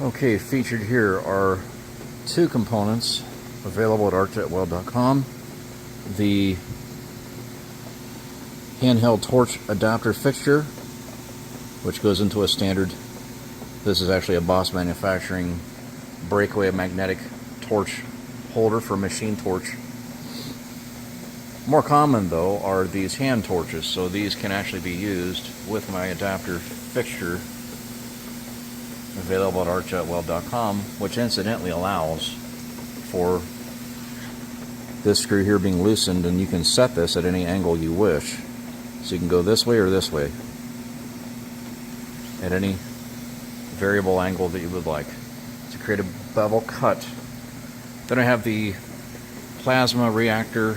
Okay, featured here are two components available at Arc-Jet-Weld.com. The handheld torch adapter fixture, which goes into a standard. This is actually a Boss Manufacturing breakaway magnetic torch holder for machine torch. More common though are these hand torches, so these can actually be used with my adapter fixture available at Arc-Jet-Weld.com, which incidentally allows for this screw here being loosened, and you can set this at any angle you wish. So you can go this way or this way at any variable angle that you would like to create a bevel cut. Then I have the Plasma Reactive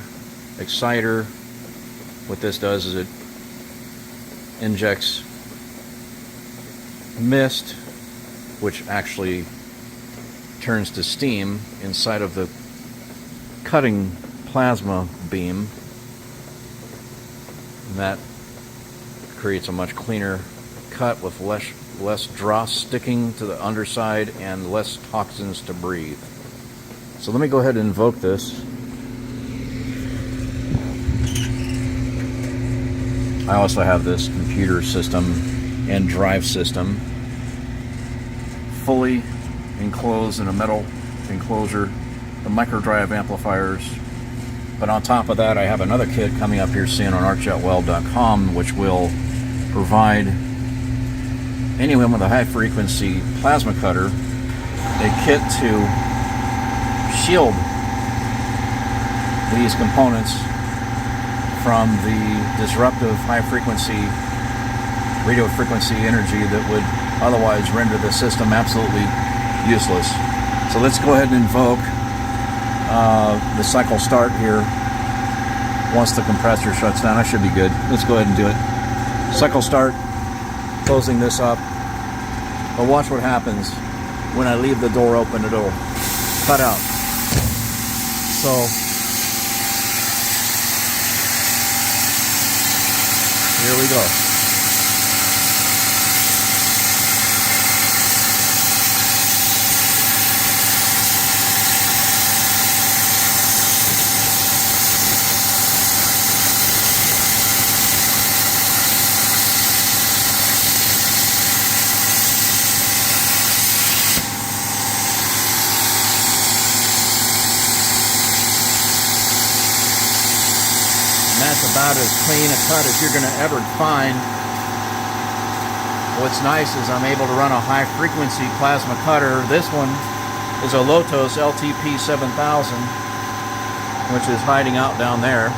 Exciter. What this does is it injects mist, which actually turns to steam inside of the cutting plasma beam. And that creates a much cleaner cut with less dross sticking to the underside and less toxins to breathe. So let me go ahead and invoke this. I also have this computer system and drive system fully enclosed in a metal enclosure, the micro drive amplifiers. But on top of that, I have another kit coming up here soon on Arc-Jet-Weld.com, which will provide anyone with a high frequency plasma cutter a kit to shield these components from the disruptive high frequency radio frequency energy that would otherwise render the system absolutely useless. So let's go ahead and invoke the cycle start here. Once the compressor shuts down, I should be good. Let's go ahead and do it. Cycle start, closing this up. But watch what happens when I leave the door open. It'll cut out. So here we go. And that's about as clean a cut as you're going to ever find. What's nice is I'm able to run a high frequency plasma cutter. This one is a Lotus LTP 7000, which is hiding out down there.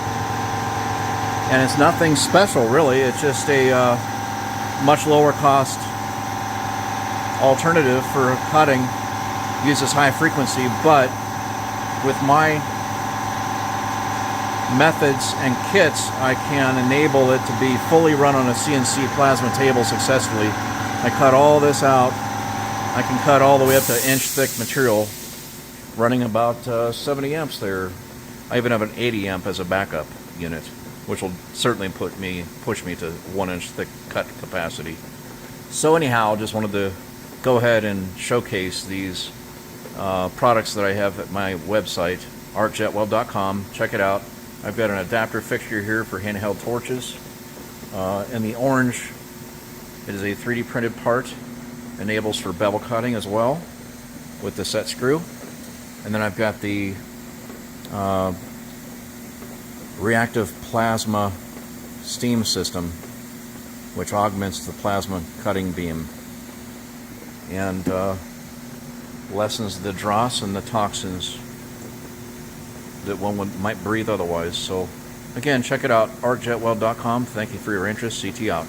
And it's nothing special really, it's just a much lower cost alternative for cutting. Uses high frequency, but with my methods and kits, I can enable it to be fully run on a CNC plasma table successfully. I cut all this out. I can cut all the way up to inch thick material, running about 70 amps there. I even have an 80 amp as a backup unit, which will certainly push me to 1 inch thick cut capacity. So anyhow, just wanted to go ahead and showcase these products that I have at my website, Arc-Jet-Weld.com. Check it out. I've got an adapter fixture here for handheld torches. In the orange, it is a 3D printed part. Enables for bevel cutting as well with the set screw. And then I've got the Reactive Plasma Steam system, which augments the plasma cutting beam and lessens the dross and the toxins that one might breathe otherwise. So again, check it out, Arc-Jet-Weld.com. Thank you for your interest. CT out.